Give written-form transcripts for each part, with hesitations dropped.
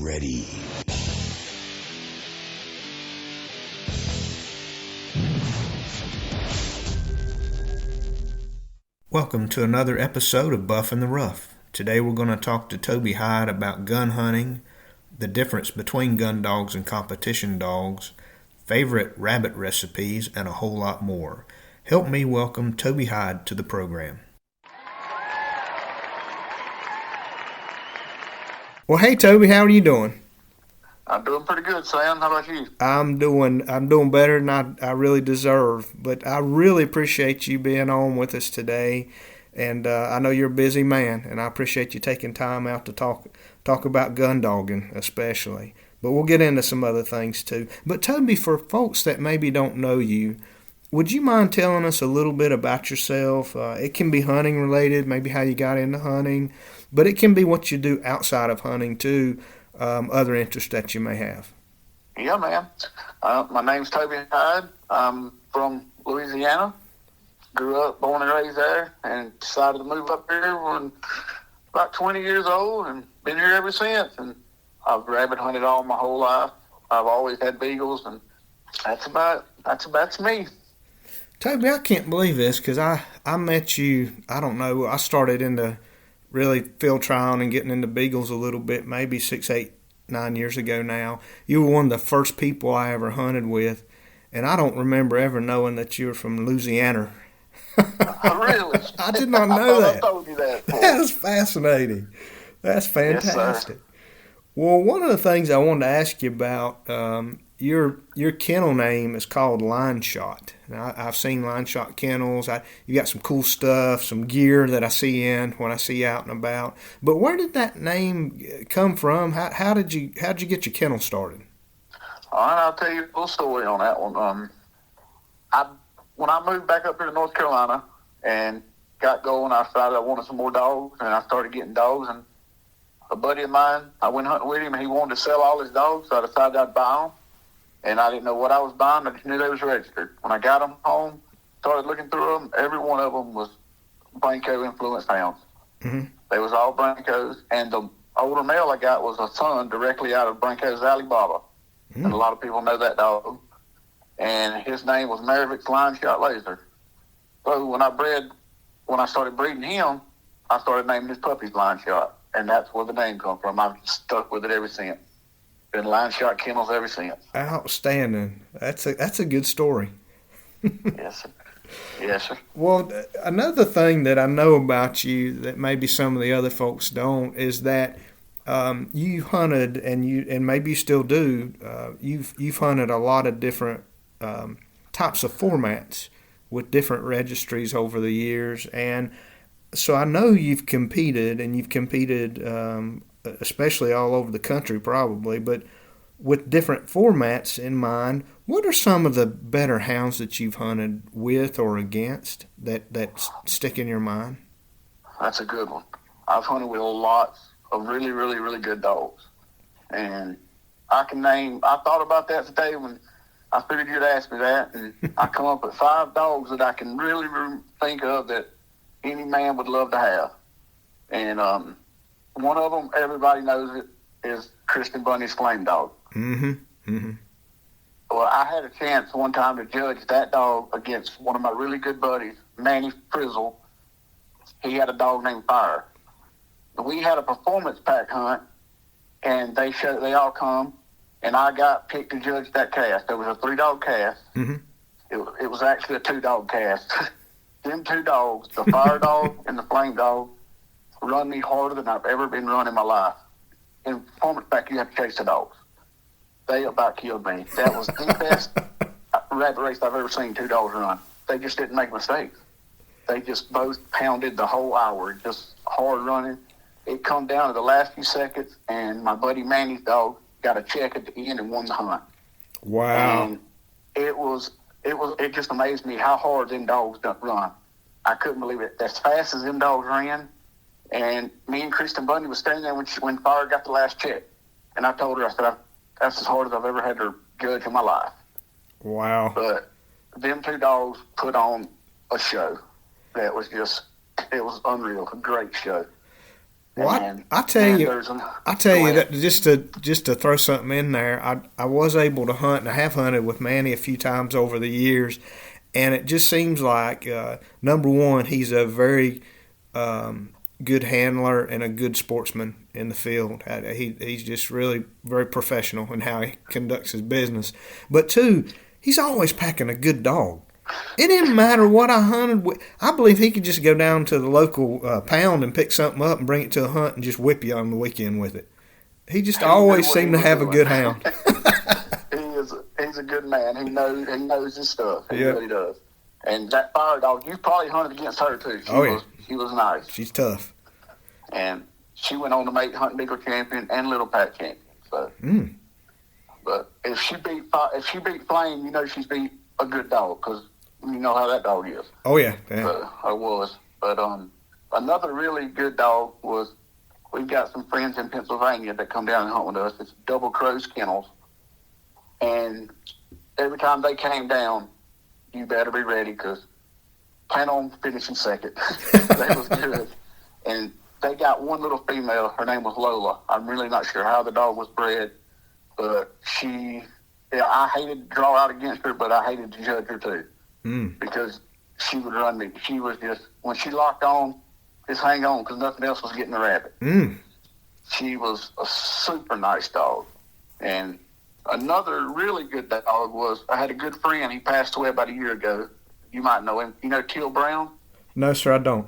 ready. Welcome to another episode of Buff in the Rough. Today we're going to talk to Toby Hyde about gun hunting, the difference between gun dogs and competition dogs, favorite rabbit recipes, and a whole lot more. Help me welcome Toby Hyde to the program. Well, hey Toby, how are you doing? I'm doing pretty good, Sam. How about you? I'm doing better than I really deserve. But I really appreciate you being on with us today, and I know you're a busy man, and I appreciate you taking time out to talk about gun dogging, especially. But we'll get into some other things too. But Toby, for folks that maybe don't know you, would you mind telling us a little bit about yourself? It can be hunting related, maybe how you got into hunting, but it can be what you do outside of hunting too. Other interests that you may have. Yeah, man. My name's Toby Hyde. I'm from Louisiana. Grew up, born and raised there, and decided to move up here when about 20 years old, and been here ever since. And I've rabbit hunted all my whole life. I've always had beagles, and that's about me. Toby, I can't believe this because I met you. I don't know. I started into really field trialing and getting into beagles a little bit, maybe 6, 8, 9 years ago now. You were one of the first people I ever hunted with, and I don't remember ever knowing that you were from Louisiana. Really? I did not know that. I told you that. That's fascinating. That's fantastic. Yes, well, one of the things I wanted to ask you about, your kennel name is called Line Shot. Now, I've seen Line Shot kennels. You got some cool stuff, some gear that I see when I see you out and about. But where did that name come from? How did you get your kennel started? All right, I'll tell you a little story on that one. When I moved back up here to North Carolina and got going, I decided I wanted some more dogs, and I started getting dogs. And a buddy of mine, I went hunting with him, and he wanted to sell all his dogs, so I decided I'd buy them. And I didn't know what I was buying. I just knew they was registered. When I got them home, started looking through them, every one of them was Bronco-influenced hounds. Mm-hmm. They was all Broncos. And the older male I got was a son directly out of Bronco's Alibaba. Mm-hmm. And a lot of people know that dog. And his name was Maravic's Line Shot Laser. So when I started breeding him, I started naming his puppies Line Shot. And that's where the name come from. I've stuck with it ever since. Been Line Shot kennels ever since. Outstanding. That's a good story. Yes, sir. Yes, sir. Well, another thing that I know about you that maybe some of the other folks don't is that you hunted and maybe you still do. You've hunted a lot of different types of formats with different registries over the years, and so I know you've competed, especially all over the country probably, but with different formats in mind. What are some of the better hounds that you've hunted with or against that stick in your mind? That's a good one. I've hunted with lots of really, really, really good dogs. And I thought about that today when I figured you'd ask me that, and I come up with 5 dogs that I can really, really think of that any man would love to have. And one of them, everybody knows it, is Kristen Bunny's Flame Dog. Mm-hmm. Mm-hmm. Well, I had a chance one time to judge that dog against one of my really good buddies, Manny Frizzle. He had a dog named Fire. We had a performance pack hunt, and they all come, and I got picked to judge that cast. There was a 3-dog cast. Mm-hmm. It was actually a 2-dog cast. Them 2 dogs, the Fire Dog and the Flame Dog, run me harder than I've ever been run in my life. In performance pack, you have to chase the dogs. They about killed me. That was the best rabbit race I've ever seen 2 dogs run. They just didn't make mistakes. They just both pounded the whole hour, just hard running. It come down to the last few seconds, and my buddy Manny's dog got a check at the end and won the hunt. Wow. And it just amazed me how hard them dogs run. I couldn't believe it. As fast as them dogs ran, and me and Kristen Bundy was standing there when Fire got the last check. And I told her, I said, that's as hard as I've ever had to judge in my life. Wow. But them 2 dogs put on a show that was it was unreal, a great show. Well, And I tell then you, there's I tell go you ahead. that just to throw something in there, I was able to hunt, and I have hunted with Manny a few times over the years, and it just seems like number one, he's a very good handler and a good sportsman in the field. He's just really very professional in how he conducts his business. But two, he's always packing a good dog. It didn't matter what I hunted with. I believe he could just go down to the local pound and pick something up and bring it to a hunt and just whip you on the weekend with it. He just He knew always what he seemed to was have a doing. good hound. He's a good man. He knows his stuff. He Yep. really does. And that fire dog, you probably hunted against her too. Oh yeah, She was nice. she's tough. And she went on to make hunting bigger champion and little pack champion. So, Mm. but if she beat Flame, you know she's beat a good dog because you know how that dog is. Oh yeah, yeah. So I was. But another really good dog was we've got some friends in Pennsylvania that come down and hunt with us. It's Double Crows Kennels, and every time they came down, you better be ready because plan on finishing second. They was good, and they got one little female. Her name was Lola. I'm really not sure how the dog was bred, but I hated to draw out against her, but I hated to judge her too. Because she would run me. She was just, when she locked on, just hang on because nothing else was getting the rabbit. She was a super nice dog. And another really good dog was, I had a good friend. He passed away about a year ago. You might know him. You know Teal Brown? No, sir, I don't.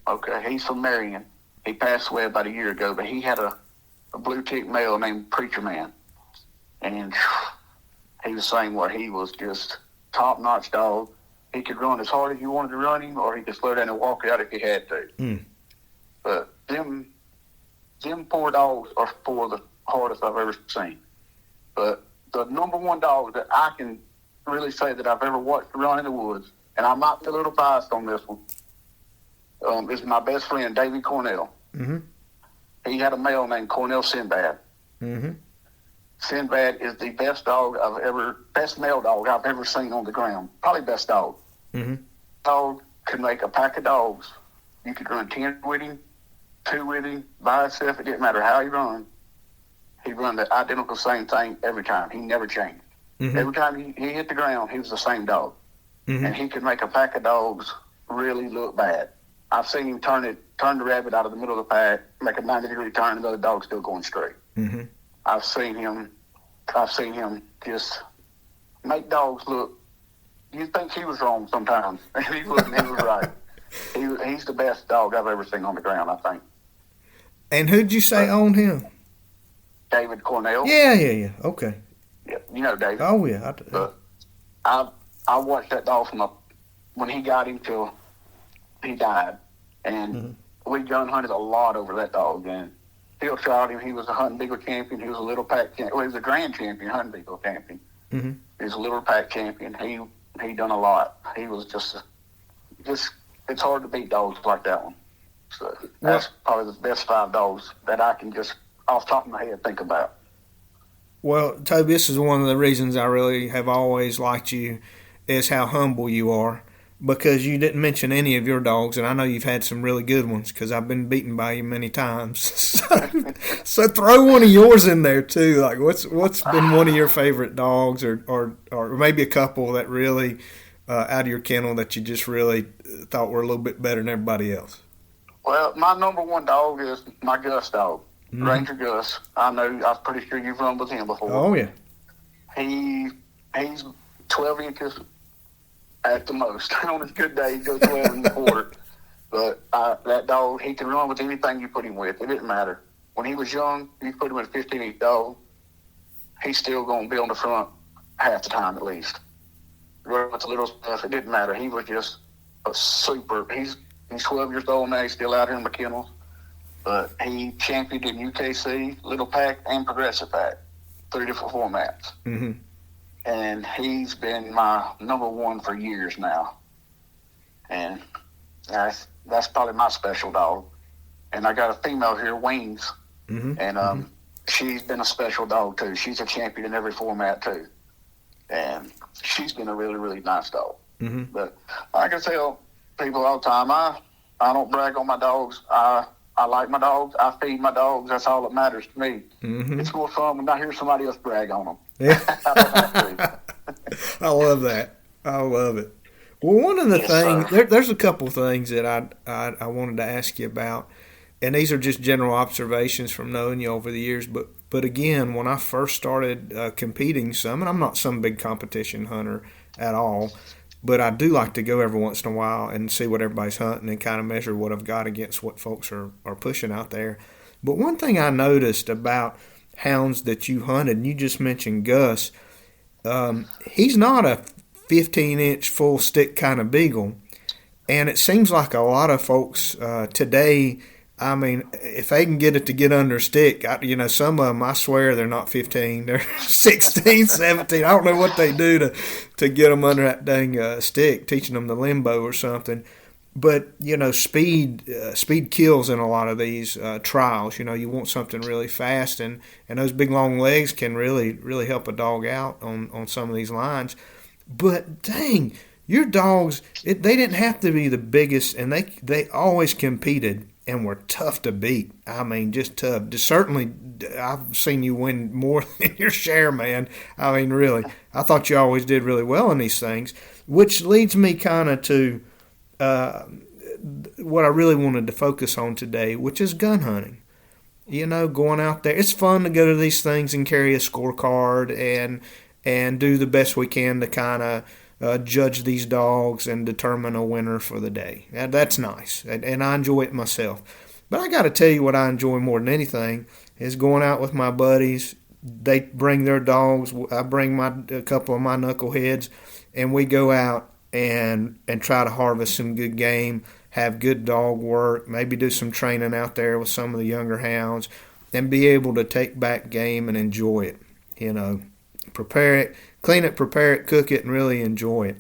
Okay, he's from Marion. He passed away about a year ago, but he had a blue tick male named Preacher Man. And he was saying what he was just top-notch dog. He could run as hard as you wanted to run him, or he could slow down and walk out if he had to. But them four dogs are four of the hardest I've ever seen. But the number one dog that I can really say that I've ever watched run in the woods, and I might be a little biased on this one, is my best friend, Davy Cornell. He had a male named Cornell Sinbad. Sinbad is the best male dog I've ever seen on the ground. Probably best dog. Dog could make a pack of dogs. You could run 10 with him, 2 with him, by himself. It didn't matter how he run. He'd run the identical same thing every time. He never changed. Every time he hit the ground, he was the same dog. And he could make a pack of dogs really look bad. I've seen him turn the rabbit out of the middle of the pack, make a 90-degree turn, and the other dog's still going straight. I've seen him just make dogs look. You'd think he was wrong sometimes, and he wasn't. He was right. He's the best dog I've ever seen on the ground, I think. And who'd you say owned him? David Cornell. Yeah. Okay. Yeah, you know David. Oh yeah. I watched that dog from when he got him till he died, and we gun hunted a lot over that dog. And Phil tried him. He was a hunting beagle champion. He was a little pack champion. Well, he was a grand champion, hunting beagle champion. He was a little pack champion. He done a lot. He was just it's hard to beat dogs like that one. So that's probably the best 5 dogs that I can just off the top of my head think about. Well, Toby, this is one of the reasons I really have always liked you, is how humble you are, because you didn't mention any of your dogs, and I know you've had some really good ones because I've been beaten by you many times. So throw one of yours in there too. Like what's been one of your favorite dogs, or maybe a couple that really out of your kennel that you just really thought were a little bit better than everybody else? Well, my number one dog is my Gus dog, Ranger Gus. I'm pretty sure you've run with him before. Oh yeah. He's 12 inches at the most. On his good day, he goes 12 and a quarter. But that dog, he can run with anything you put him with. It didn't matter. When he was young, you put him in a 15-inch dog, he's still going to be on the front half the time at least. Run with the little stuff, it didn't matter. He was just a super. He's 12 years old now. He's still out here in the kennels. But he championed in UKC, Little Pack, and Progressive Pack, 3 different formats. And he's been my number one for years now. And that's probably my special dog. And I got a female here, Wings, and she's been a special dog too. She's a champion in every format too. And she's been a really, really nice dog. But I can tell people all the time, I don't brag on my dogs. I I like my dogs. I feed my dogs. That's all that matters to me. Mm-hmm. It's more fun when I hear somebody else brag on them. Yeah. I don't have to. I love that. I love it. Well, one of the things, there's a couple things that I wanted to ask you about, and these are just general observations from knowing you over the years. But again, when I first started competing some, and I'm not some big competition hunter at all, but I do like to go every once in a while and see what everybody's hunting and kind of measure what I've got against what folks are pushing out there. But one thing I noticed about hounds that you hunted, and you just mentioned Gus, he's not a 15-inch full stick kind of beagle. And it seems like a lot of folks today, I mean, if they can get it to get under stick, some of them, I swear they're not 15. They're 16, 17. I don't know what they do to get them under that dang stick, teaching them the limbo or something. But, speed kills in a lot of these trials. You want something really fast, and those big, long legs can really, really help a dog out on some of these lines. But, dang, your dogs, they didn't have to be the biggest, and they always competed and were tough to beat. I mean, just tough. Certainly, I've seen you win more than your share, man. I mean, really. I thought you always did really well in these things, which leads me kind of to what I really wanted to focus on today, which is gun hunting. Going out there. It's fun to go to these things and carry a scorecard and do the best we can to kind of judge these dogs and determine a winner for the day. That's nice, and I enjoy it myself. But I got to tell you what I enjoy more than anything is going out with my buddies. They bring their dogs. I bring a couple of my knuckleheads, and we go out and try to harvest some good game, have good dog work, maybe do some training out there with some of the younger hounds, and be able to take back game and enjoy it. Prepare it, clean it, prepare it, cook it, and really enjoy it.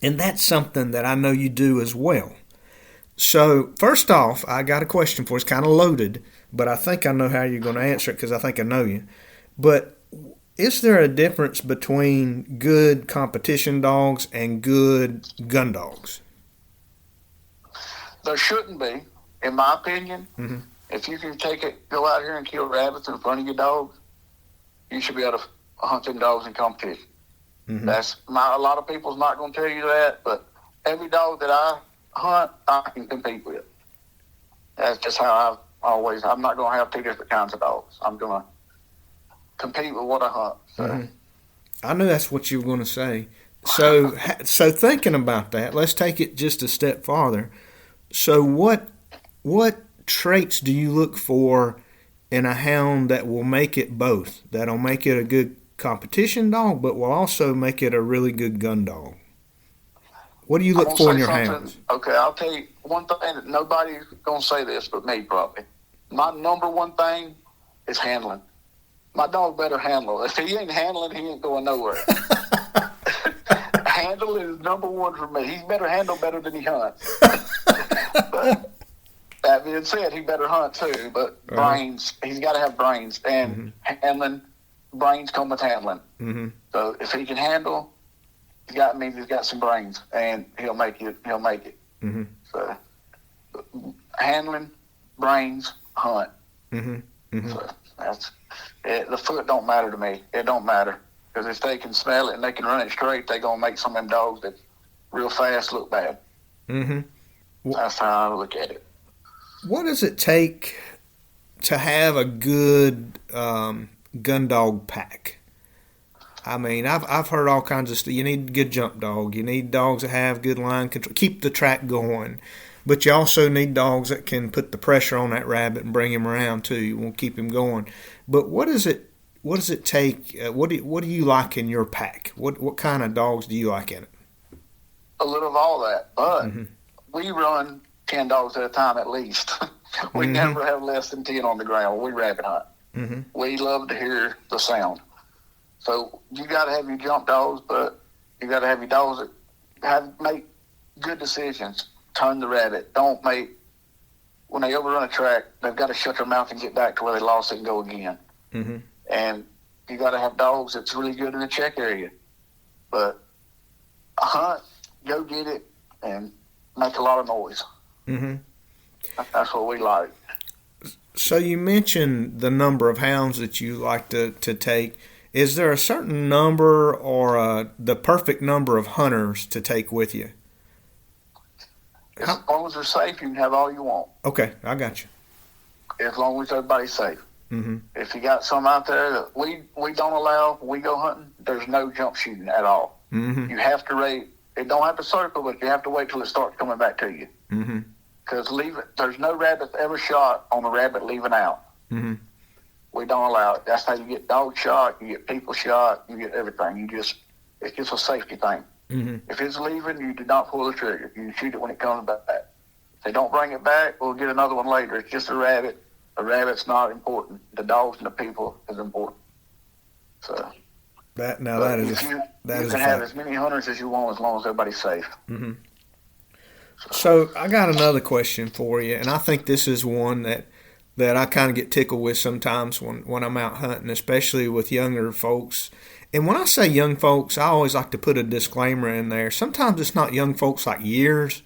And that's something that I know you do as well. So, first off, I got a question for you. It's kind of loaded, but I think I know how you're going to answer it because I think I know you. But is there a difference between good competition dogs and good gun dogs? There shouldn't be, in my opinion. Mm-hmm. If you can go out here and kill rabbits in front of your dogs, you should be able to hunt them dogs in competition. Mm-hmm. A lot of people's not going to tell you that, but every dog that I hunt, I can compete with. That's just how I'm not going to have two different kinds of dogs. I'm going to compete with what I hunt. So. Mm-hmm. I knew that's what you were going to say. So thinking about that, let's take it just a step farther. So what traits do you look for in a hound that will make it both? That'll make it a good competition dog, but will also make it a really good gun dog. What do you look for in your hounds? Okay, I'll tell you one thing that nobody's going to say this but me probably. My number one thing is handling. My dog better handle. If he ain't handling, he ain't going nowhere. Handle is number one for me. He better handle better than he hunts. But that being said, he better hunt too. But brains, he's got to have brains. And handling, brains come with handling. Mm-hmm. So if he can handle, he's got some brains, and he'll make it. Mm-hmm. So handling, brains, hunt. Mm-hmm. Mm-hmm. So that's it. The foot don't matter to me. It don't matter, because if they can smell it and they can run it straight, they gonna make some of them dogs that real fast look bad. Mm-hmm. That's how I look at it. What does it take to have a good gun dog pack? I mean, I've heard all kinds of stuff. You need a good jump dog. You need dogs that have good line control, keep the track going. But you also need dogs that can put the pressure on that rabbit and bring him around too. You want to keep him going. But what does it take? What do you like in your pack? What kind of dogs do you like in it? A little of all that, but we run 10 dogs at a time at least. We never have less than 10 on the ground. We rabbit hunt. Mm-hmm. We love to hear the sound. So you got to have your jump dogs, but you got to have your dogs that make good decisions. Turn the rabbit. Don't make, when they overrun a track, they've got to shut their mouth and get back to where they lost it and go again. Mm-hmm. And you got to have dogs that's really good in the check area. But hunt, go get it, and make a lot of noise. Mm-hmm. That's what we like. So you mentioned the number of hounds that you like to take. Is there a certain number or the perfect number of hunters to take with you? As long as they're safe, you can have all you want. Okay, I got you. As long as everybody's safe. Mm-hmm. If you got some out there that we don't allow when we go hunting, there's no jump shooting at all. Mm-hmm. You have to wait. It don't have to circle, but you have to wait till it starts coming back to you. Mm-hmm. Because there's no rabbit ever shot on a rabbit leaving out. Mm-hmm. We don't allow it. That's how you get dog shot, you get people shot, you get everything. It's just a safety thing. Mm-hmm. If it's leaving, you do not pull the trigger. You shoot it when it comes back. If they don't bring it back, we'll get another one later. It's just a rabbit. A rabbit's not important. The dogs and the people is important. So that is you a can have as many hunters as you want as long as everybody's safe. Mm-hmm. So I got another question for you, and I think this is one that I kind of get tickled with sometimes when I'm out hunting, especially with younger folks. And when I say young folks, I always like to put a disclaimer in there. Sometimes it's not young folks like years.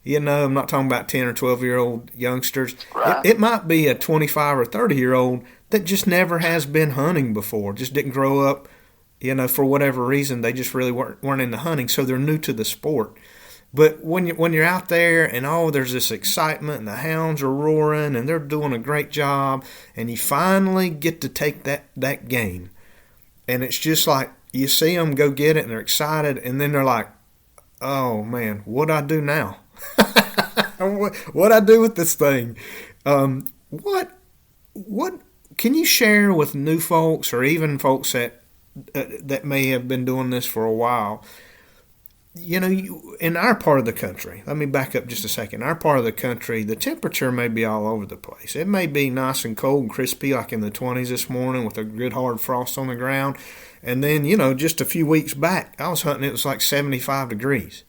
I'm not talking about 10 or 12-year-old youngsters. Right. It might be a 25 or 30-year-old that just never has been hunting before, just didn't grow up, for whatever reason. They just really weren't into hunting, so they're new to the sport. But when you're out there and there's this excitement and the hounds are roaring and they're doing a great job and you finally get to take that game and it's just like you see them go get it and they're excited and then they're like, oh man, what'd I do now? What'd I do with this thing? What can you share with new folks or even folks that may have been doing this for a while? In our part of the country, let me back up just a second. Our part of the country, the temperature may be all over the place. It may be nice and cold and crispy, like in the 20s this morning with a good hard frost on the ground. And then, just a few weeks back, I was hunting, it was like 75 degrees.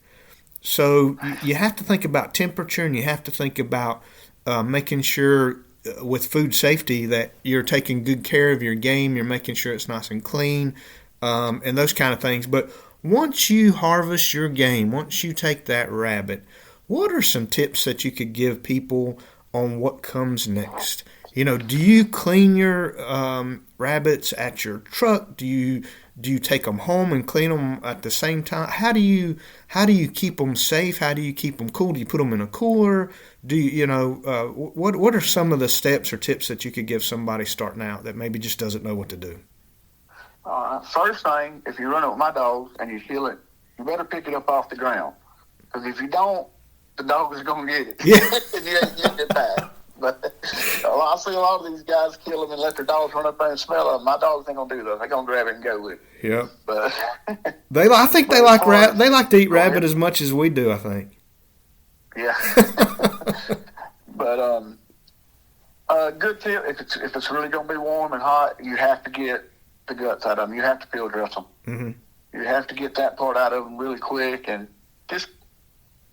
So you have to think about temperature and you have to think about making sure with food safety that you're taking good care of your game, you're making sure it's nice and clean, and those kind of things. But once you harvest your game, once you take that rabbit, what are some tips that you could give people on what comes next? Do you clean your rabbits at your truck? Do you take them home and clean them at the same time? How do you keep them safe? How do you keep them cool? Do you put them in a cooler? What are some of the steps or tips that you could give somebody starting out that maybe just doesn't know what to do? First thing, if you're running with my dogs and you feel it, you better pick it up off the ground. Because if you don't, the dog is going to get it. Yeah. And you ain't getting it back. But I see a lot of these guys kill them and let their dogs run up there and smell them. My dogs ain't going to do that. They're going to grab it and go with it. Yeah. But I think they like they like to eat rabbit as much as we do, I think. Yeah. But good tip, if it's really going to be warm and hot, you have to get the guts out of them. You have to field dress them. Mm-hmm. You have to get that part out of them really quick and just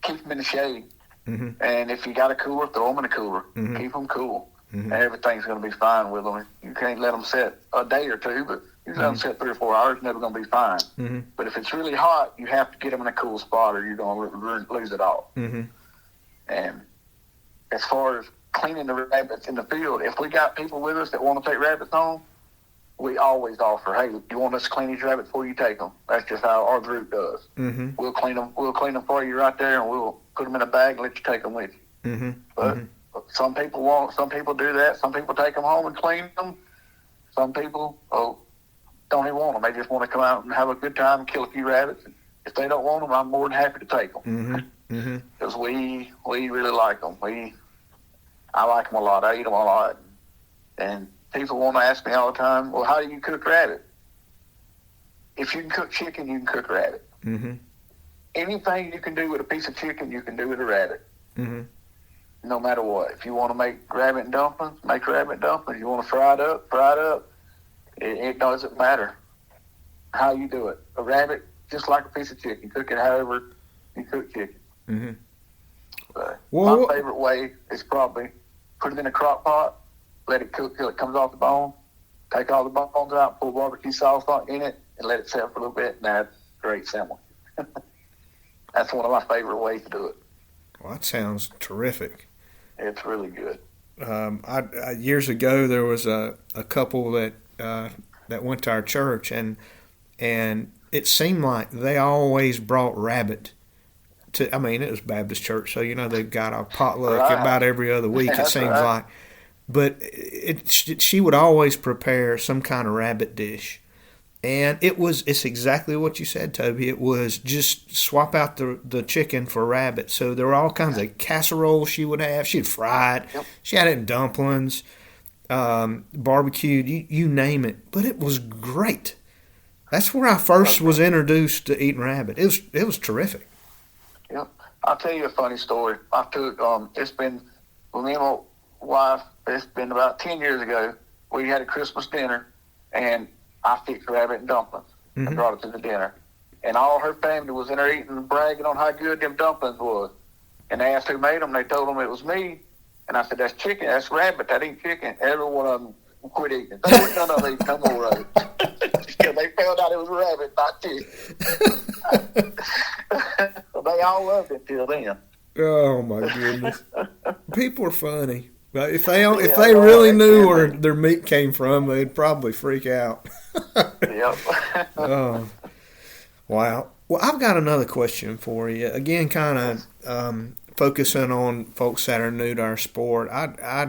keep them in the shade. Mm-hmm. And if you got a cooler, throw them in a cooler. Mm-hmm. Keep them cool. Mm-hmm. Everything's going to be fine with them. You can't let them sit a day or two, but you let them sit 3 or 4 hours, never going to be fine. Mm-hmm. But if it's really hot, you have to get them in a cool spot or you're going to lose it all. Mm-hmm. And as far as cleaning the rabbits in the field, if we got people with us that want to take rabbits home, we always offer, hey, you want us to clean these rabbits before you take them? That's just how our group does. Mm-hmm. We'll clean them for you right there, and we'll put them in a bag and let you take them with you. Mm-hmm. But some people do that. Some people take them home and clean them. Some people don't even want them. They just want to come out and have a good time and kill a few rabbits. And if they don't want them, I'm more than happy to take them. Mm-hmm. Because we really like them. I like them a lot. I eat them a lot. And people want to ask me all the time, well, how do you cook rabbit? If you can cook chicken, you can cook rabbit. Mm-hmm. Anything you can do with a piece of chicken, you can do with a rabbit. Mm-hmm. No matter what. If you want to make rabbit dumplings, make rabbit dumplings. You want to fry it up. It doesn't matter how you do it. A rabbit, just like a piece of chicken. Cook it however you cook chicken. Mm-hmm. My favorite way is probably put it in a crock pot, let it cook till it comes off the bone, take all the bones out, pour barbecue sauce in it, and let it sit for a little bit, and that's great sandwich. That's one of my favorite ways to do it. Well, that sounds terrific. It's really good. Years ago there was a couple that went to our church, and it seemed like they always brought rabbit. I mean, it was Baptist church, so they've got a potluck Right. about every other week. It That's seems right. like, but she would always prepare some kind of rabbit dish, and it's exactly what you said, Toby. It was just swap out the chicken for rabbit. So there were all kinds of casseroles she would have. She'd fry it. Yep. She had it in dumplings, barbecued, you name it. But it was great. That's where I first was introduced to eating rabbit. It was terrific. Yep. I'll tell you a funny story. I took it's been with me and my wife. It's been about 10 years ago. We had a Christmas dinner, and I fixed rabbit and dumplings and brought it to the dinner. And all her family was in there eating and bragging on how good them dumplings was. And they asked who made them. They told them it was me. And I said, "That's chicken. That's rabbit. That ain't chicken." Every one of them quit eating it. They wouldn't none of them eat no more of it. Because they found out it was rabbit, not chicken. So they all loved it till then. Oh my goodness, people are funny. But if they Yeah, really right. knew Yeah, where man. their meat came from, they'd probably freak out. Yep. Oh, wow. Well, I've got another question for you. Again, kind of focusing on folks that are new to our sport. I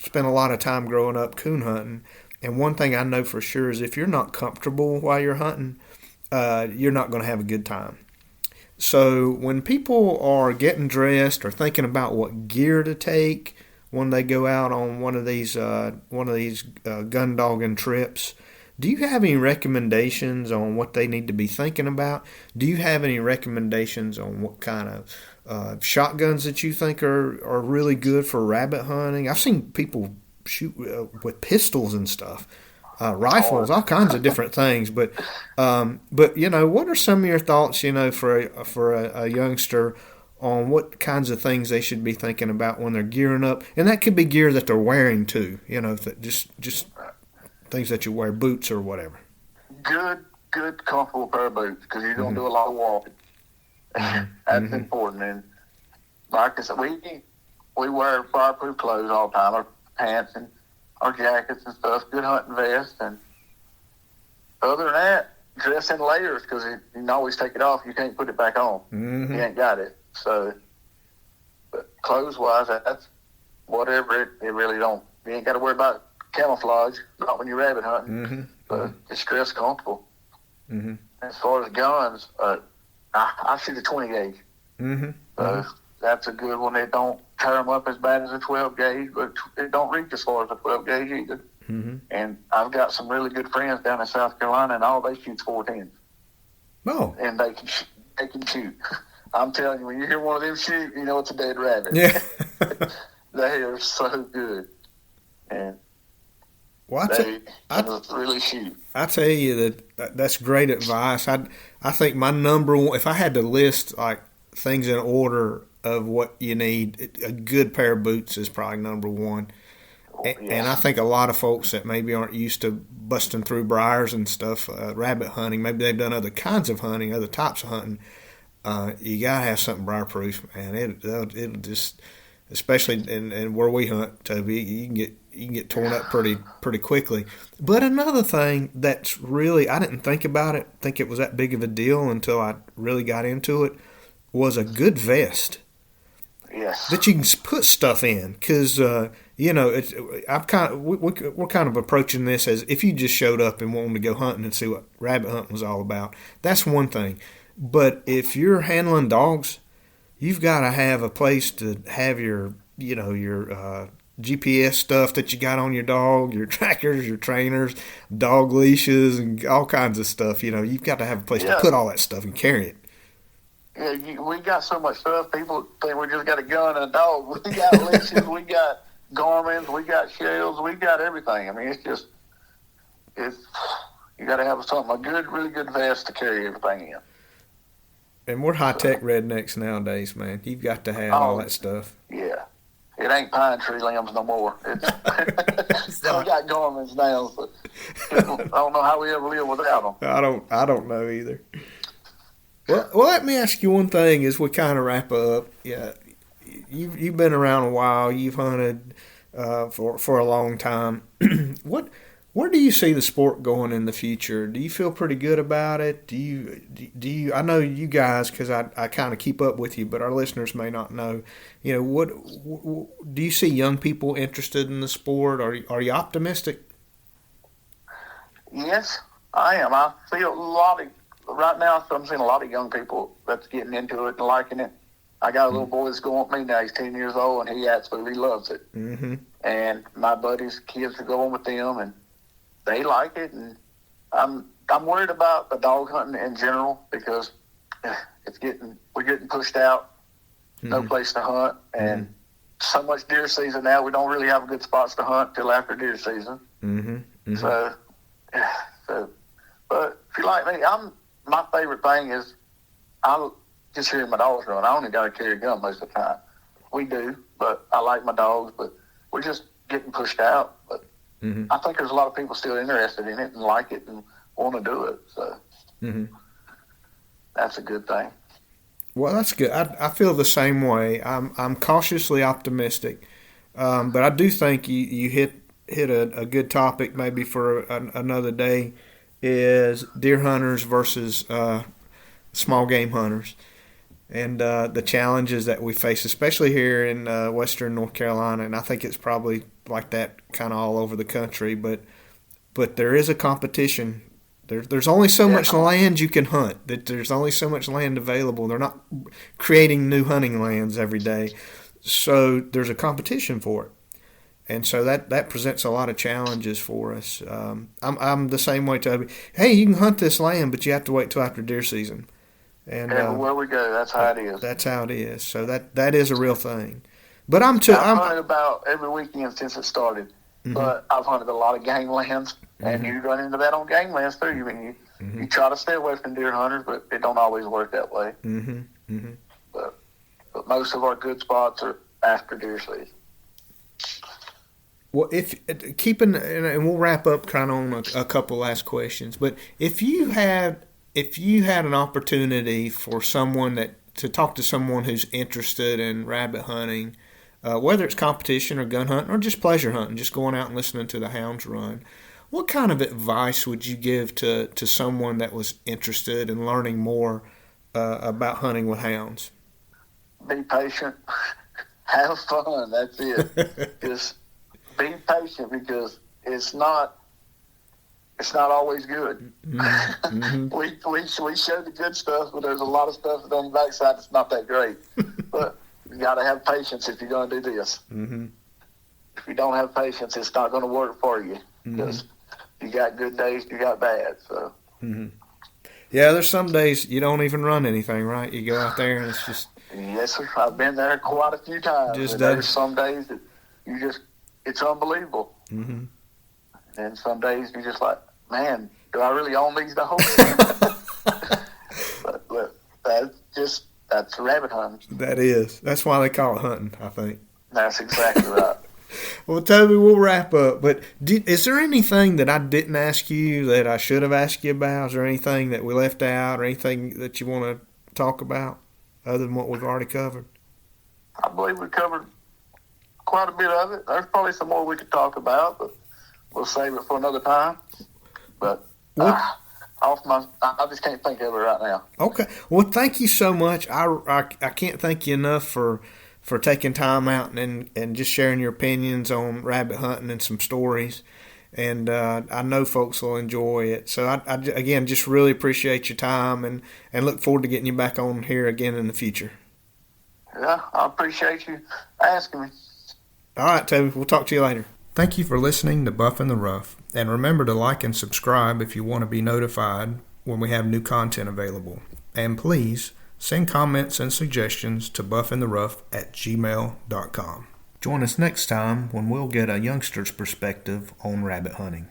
spent a lot of time growing up coon hunting, and one thing I know for sure is if you're not comfortable while you're hunting, you're not going to have a good time. So when people are getting dressed or thinking about what gear to take when they go out on one of these gun dogging trips, do you have any recommendations on what they need to be thinking about? Do you have any recommendations on what kind of shotguns that you think are really good for rabbit hunting? I've seen people shoot with pistols and stuff. Rifles, all kinds of different things, but what are some of your thoughts, for a youngster on what kinds of things they should be thinking about when they're gearing up, and that could be gear that they're wearing too, just things that you wear, boots or whatever. Good, comfortable pair of boots because you're going to do a lot of walking. That's important. And like I said, we wear fireproof clothes all the time, our pants and our jackets and stuff, good hunting vests. And other than that, dress in layers because you can always take it off. You can't put it back on. You ain't got it. So, but clothes-wise, that's whatever. It really don't. You ain't got to worry about camouflage, not when you're rabbit hunting. But just dress comfortable. As far as guns, I shoot a 20 gauge. So that's a good one. It don't tear them up as bad as a 12 gauge, but it don't reach as far as a 12 gauge either. And I've got some really good friends down in South Carolina, and all they shoot 410s. Oh, And they can shoot. I'm telling you, when you hear one of them shoot, you know it's a dead rabbit. yeah. They are so good. And Well, they really shoot. I tell you that's great advice. I think my number one, if I had to list like things in order of what you need, a good pair of boots is probably number one. And I think a lot of folks that maybe aren't used to busting through briars and stuff, rabbit hunting, maybe they've done other kinds of hunting, other types of hunting. You gotta have something briar-proof, man. It'll just, especially in where we hunt, Toby, you can get torn up pretty quickly. But another thing that's really, I didn't think about it, think it was that big of a deal until I really got into it, was a good vest. Yes. That you can put stuff in, because we're kind of approaching this as if you just showed up and wanted to go hunting and see what rabbit hunting was all about. That's one thing, but if you're handling dogs, you've got to have a place to have your GPS stuff that you got on your dog, your trackers, your trainers, dog leashes, and all kinds of stuff. You've got to have a place to put all that stuff and carry it. Yeah, we got so much stuff. People think we just got a gun and a dog. We got leashes, we got Garmins, we got shells, we got everything. I mean, it's you got to have a really good vest to carry everything in. And we're high-tech rednecks nowadays, man. You've got to have all that stuff. Yeah. It ain't pine tree limbs no more. It's we got Garmins now, so I don't know how we ever live without them. I don't know either. Well, let me ask you one thing as we kind of wrap up. Yeah, you've been around a while. You've hunted for a long time. Where do you see the sport going in the future? Do you feel pretty good about it? Do you? I know you guys because I kind of keep up with you, but our listeners may not know. What do you see young people interested in the sport? Are you optimistic? Yes, I am. I feel right now. I'm seeing a lot of young people that's getting into it and liking it. I got a little boy that's going with me now. He's 10 years old, and he absolutely loves it. Mm-hmm. And my buddies' kids are going with them, and they like it. And I'm worried about the dog hunting in general because we're getting pushed out. Mm-hmm. No place to hunt, and so much deer season now. We don't really have good spots to hunt till after deer season. Mm-hmm. Mm-hmm. So, but if you like me, my favorite thing is I just hearing my dogs run. I only got to carry a gun most of the time. We do, but I like my dogs, but we're just getting pushed out. But I think there's a lot of people still interested in it and like it and want to do it. So that's a good thing. Well, that's good. I feel the same way. I'm cautiously optimistic, but I do think you hit a good topic maybe for another day is deer hunters versus small game hunters and the challenges that we face, especially here in western North Carolina. And I think it's probably like that kind of all over the country, but there is a competition. There's only so much land you can hunt. That there's only so much land available. They're not creating new hunting lands every day, so there's a competition for it. And so that presents a lot of challenges for us. I'm the same way, Toby. Hey, you can hunt this land, but you have to wait till after deer season. And everywhere we go, that's how it is. That's how it is. So that is a real thing. But I've hunted about every weekend since it started. But I've hunted a lot of game lands, and you run into that on game lands too. I mean, you try to stay away from deer hunters, but it don't always work that way. But most of our good spots are after deer season. Well, and we'll wrap up kind of on a couple last questions. But if you had an opportunity for someone to talk to someone who's interested in rabbit hunting, whether it's competition or gun hunting or just pleasure hunting, just going out and listening to the hounds run, what kind of advice would you give to someone that was interested in learning more about hunting with hounds? Be patient. Have fun. That's it. Just be patient because it's not always good. We show the good stuff, but there's a lot of stuff on the backside that's not that great. But you got to have patience if you're going to do this. If you don't have patience, it's not going to work for you because you got good days, you got bad. So. Yeah, there's some days you don't even run anything, right? You go out there and it's just. Yes, sir. I've been there quite a few times. There's some days that it's unbelievable. And some days you're just like, man, do I really own these dogs? but that's rabbit hunting. That is. That's why they call it hunting, I think. That's exactly right. Well, Toby, we'll wrap up. But is there anything that I didn't ask you that I should have asked you about? Is there anything that we left out or anything that you want to talk about other than what we've already covered? I believe we covered quite a bit of it. There's probably some more we could talk about, but we'll save it for another time. But I just can't think of it right now. Okay. Well, thank you so much. I can't thank you enough for taking time out and just sharing your opinions on rabbit hunting and some stories. And I know folks will enjoy it. So, I again, just really appreciate your time and look forward to getting you back on here again in the future. Yeah, I appreciate you asking me. All right, Toby. We'll talk to you later. Thank you for listening to Buff in the Rough. And remember to like and subscribe if you want to be notified when we have new content available. And please send comments and suggestions to buffintherough@gmail.com. Join us next time when we'll get a youngster's perspective on rabbit hunting.